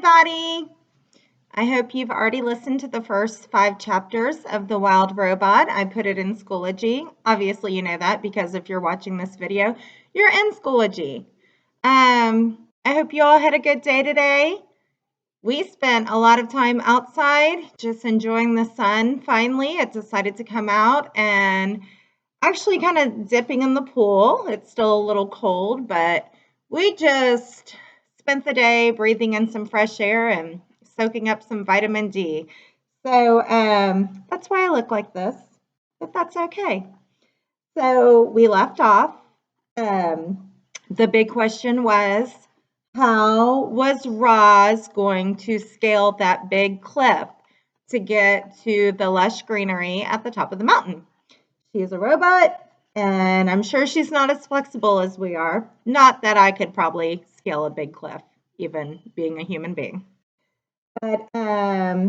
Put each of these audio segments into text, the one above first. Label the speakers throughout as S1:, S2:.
S1: everybody! I hope you've already listened to the first 5 chapters of The Wild Robot. I put it in Schoology. Obviously, you know that because if you're watching this video, you're in Schoology. I hope you all had a good day today. We spent a lot of time outside just enjoying the sun. Finally, it decided to come out and actually kind of dipping in the pool. It's still a little cold, but we just spent the day breathing in some fresh air and soaking up some vitamin D. So that's why I look like this, but that's okay. So we left off. The big question was, how was Roz going to scale that big cliff to get to the lush greenery at the top of the mountain? She is a robot, and I'm sure she's not as flexible as we are. Not that I could probably scale a big cliff, even being a human being. But I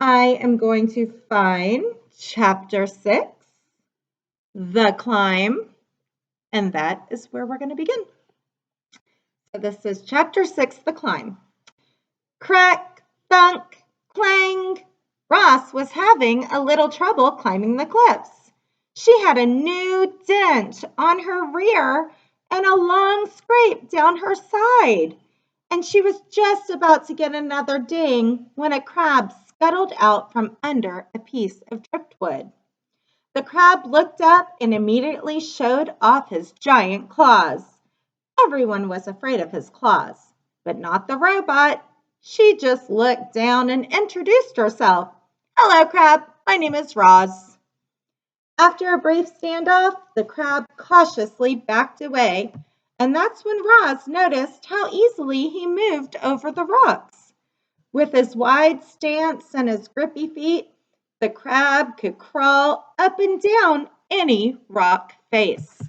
S1: am going to find chapter 6, The Climb, and that is where we're going to begin. So this is chapter 6, The Climb. Crack, thunk, clang. Roz was having a little trouble climbing the cliffs. She had a new dent on her rear and a long scrape down her side. And she was just about to get another ding when a crab scuttled out from under a piece of driftwood. The crab looked up and immediately showed off his giant claws. Everyone was afraid of his claws, but not the robot. She just looked down and introduced herself. Hello, crab. My name is Roz. After a brief standoff, the crab cautiously backed away, and that's when Roz noticed how easily he moved over the rocks. With his wide stance and his grippy feet, the crab could crawl up and down any rock face.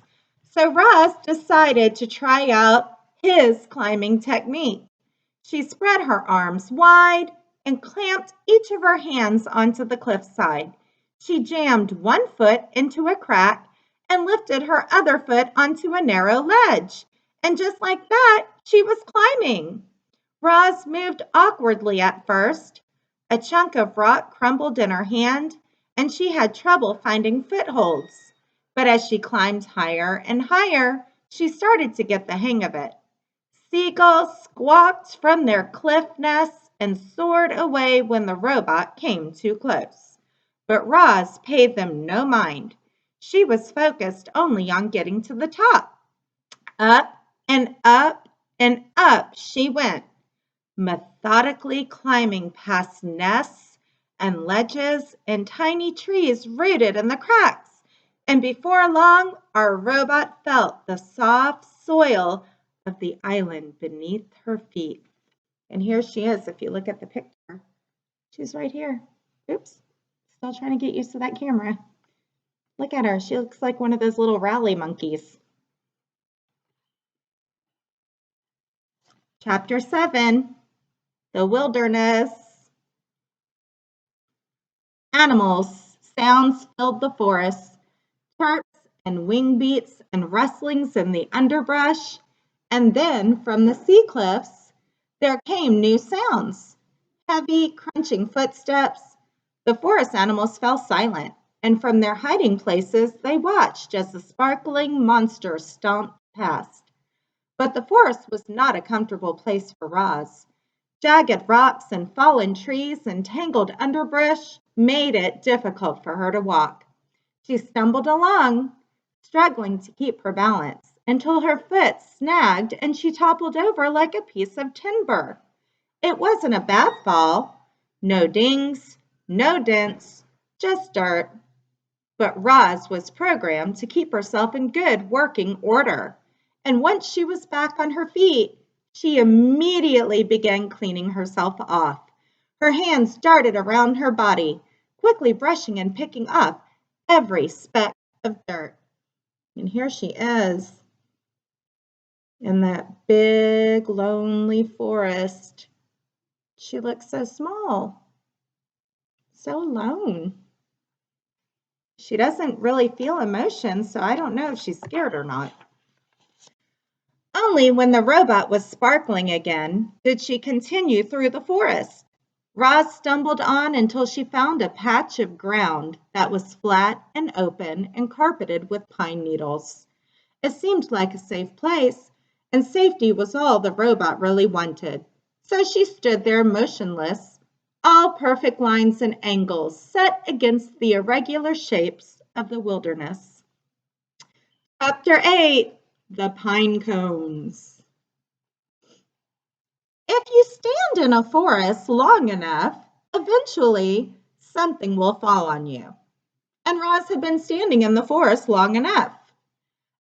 S1: So Roz decided to try out his climbing technique. She spread her arms wide and clamped each of her hands onto the cliffside. She jammed one foot into a crack and lifted her other foot onto a narrow ledge. And just like that, she was climbing. Roz moved awkwardly at first. A chunk of rock crumbled in her hand, and she had trouble finding footholds. But as she climbed higher and higher, she started to get the hang of it. Seagulls squawked from their cliff nests and soared away when the robot came too close. But Roz paid them no mind. She was focused only on getting to the top. Up and up and up she went, methodically climbing past nests and ledges and tiny trees rooted in the cracks. And before long, our robot felt the soft soil of the island beneath her feet. And here she is, if you look at the picture. She's right here. Oops, still trying to get used to that camera. Look at her. She looks like one of those little rally monkeys. Chapter 7, The Wilderness. Animals. Sounds filled the forest. Chirps and wing beats and rustlings in the underbrush. And then from the sea cliffs, there came new sounds. Heavy, crunching footsteps. The forest animals fell silent, and from their hiding places they watched as the sparkling monster stomped past. But the forest was not a comfortable place for Roz. Jagged rocks and fallen trees and tangled underbrush made it difficult for her to walk. She stumbled along, struggling to keep her balance, until her foot snagged and she toppled over like a piece of timber. It wasn't a bad fall. No dings, no dents, just dirt. But Roz was programmed to keep herself in good working order. And once she was back on her feet, she immediately began cleaning herself off. Her hands darted around her body, quickly brushing and picking up every speck of dirt. And here she is in that big, lonely forest. She looks so small, so alone. She doesn't really feel emotion, so I don't know if she's scared or not. Only when the robot was sparkling again did she continue through the forest. Roz stumbled on until she found a patch of ground that was flat and open and carpeted with pine needles. It seemed like a safe place, and safety was all the robot really wanted. So she stood there motionless, all perfect lines and angles set against the irregular shapes of the wilderness. Chapter 8, The Pine Cones. If you stand in a forest long enough, eventually something will fall on you. And Roz had been standing in the forest long enough.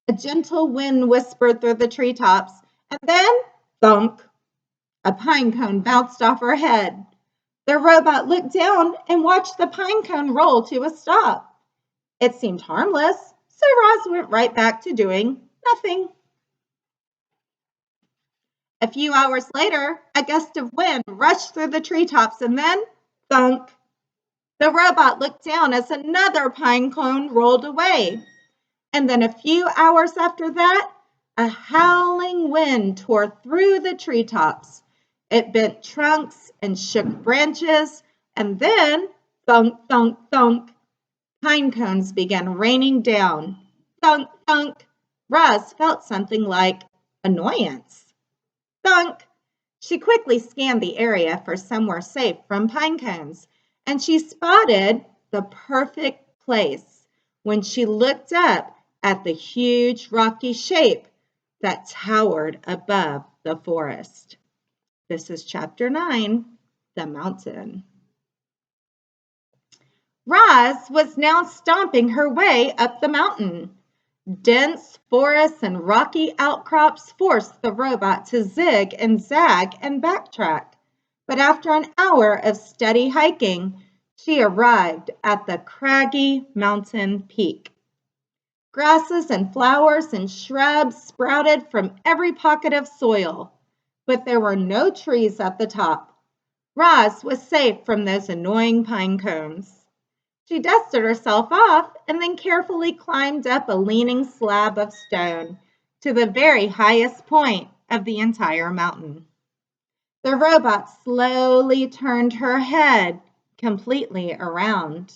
S1: A gentle wind whispered through the treetops, and then, thunk, a pine cone bounced off her head. The robot looked down and watched the pine cone roll to a stop. It seemed harmless, so Roz went right back to doing nothing. A few hours later, a gust of wind rushed through the treetops, and then, thunk, the robot looked down as another pine cone rolled away. And then a few hours after that, a howling wind tore through the treetops. It bent trunks and shook branches, and then, thunk, thunk, thunk, pine cones began raining down. Thunk, thunk. Roz felt something like annoyance. Thunk. She quickly scanned the area for somewhere safe from pine cones, and she spotted the perfect place when she looked up at the huge rocky shape that towered above the forest. This is Chapter 9, The Mountain. Roz was now stomping her way up the mountain. Dense forests and rocky outcrops forced the robot to zig and zag and backtrack. But after an hour of steady hiking, she arrived at the craggy mountain peak. Grasses and flowers and shrubs sprouted from every pocket of soil, but there were no trees at the top. Roz was safe from those annoying pine cones. She dusted herself off and then carefully climbed up a leaning slab of stone to the very highest point of the entire mountain. The robot slowly turned her head completely around.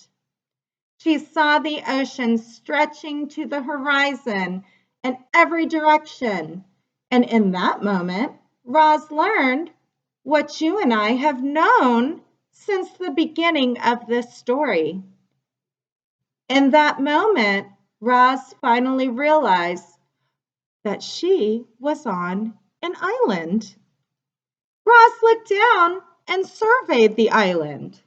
S1: She saw the ocean stretching to the horizon in every direction, and in that moment, Roz learned what you and I have known since the beginning of this story. In that moment, Roz finally realized that she was on an island. Roz looked down and surveyed the island.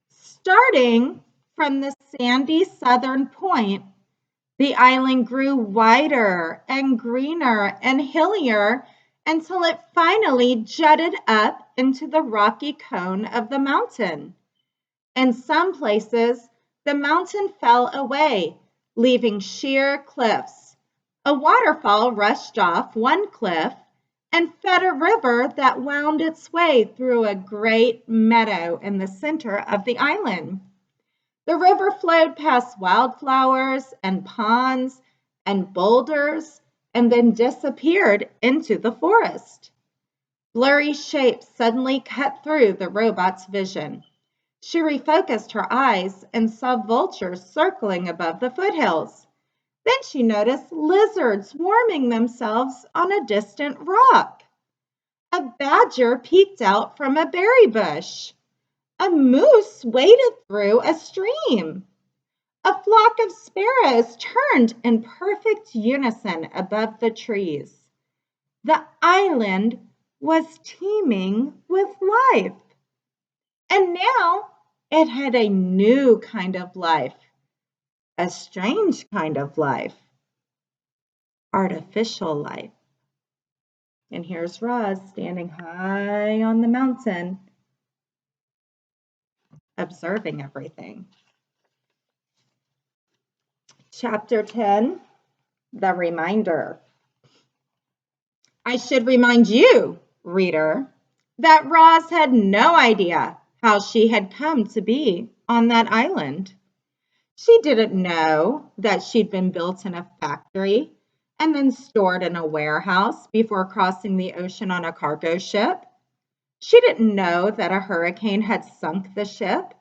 S1: Starting from the sandy southern point, the island grew wider and greener and hillier until it finally jutted up into the rocky cone of the mountain. In some places, the mountain fell away, leaving sheer cliffs. A waterfall rushed off one cliff and fed a river that wound its way through a great meadow in the center of the island. The river flowed past wildflowers and ponds and boulders and then disappeared into the forest. Blurry shapes suddenly cut through the robot's vision. She refocused her eyes and saw vultures circling above the foothills. Then she noticed lizards warming themselves on a distant rock. A badger peeked out from a berry bush. A moose waded through a stream. A flock of sparrows turned in perfect unison above the trees. The island was teeming with life. And now it had a new kind of life, a strange kind of life, artificial life. And here's Roz standing high on the mountain, observing everything. Chapter 10, The Reminder. I should remind you, reader, that Roz had no idea how she had come to be on that island. She didn't know that she'd been built in a factory and then stored in a warehouse before crossing the ocean on a cargo ship. She didn't know that a hurricane had sunk the ship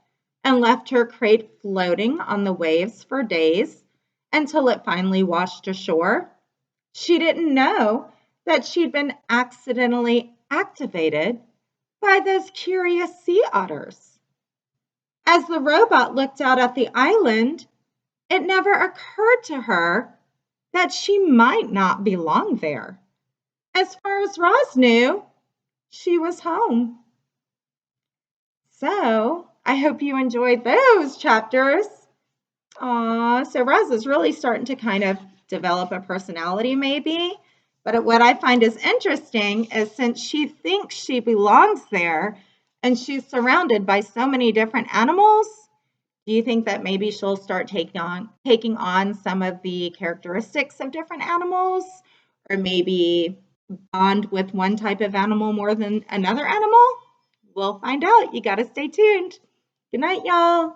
S1: and left her crate floating on the waves for days until it finally washed ashore. She didn't know that she'd been accidentally activated by those curious sea otters. As the robot looked out at the island, it never occurred to her that she might not belong there. As far as Roz knew, she was home. So I hope you enjoyed those chapters. So Roz is really starting to kind of develop a personality maybe. But what I find is interesting is since she thinks she belongs there and she's surrounded by so many different animals, do you think that maybe she'll start taking on some of the characteristics of different animals, or maybe bond with one type of animal more than another animal? We'll find out. You got to stay tuned. Good night, y'all.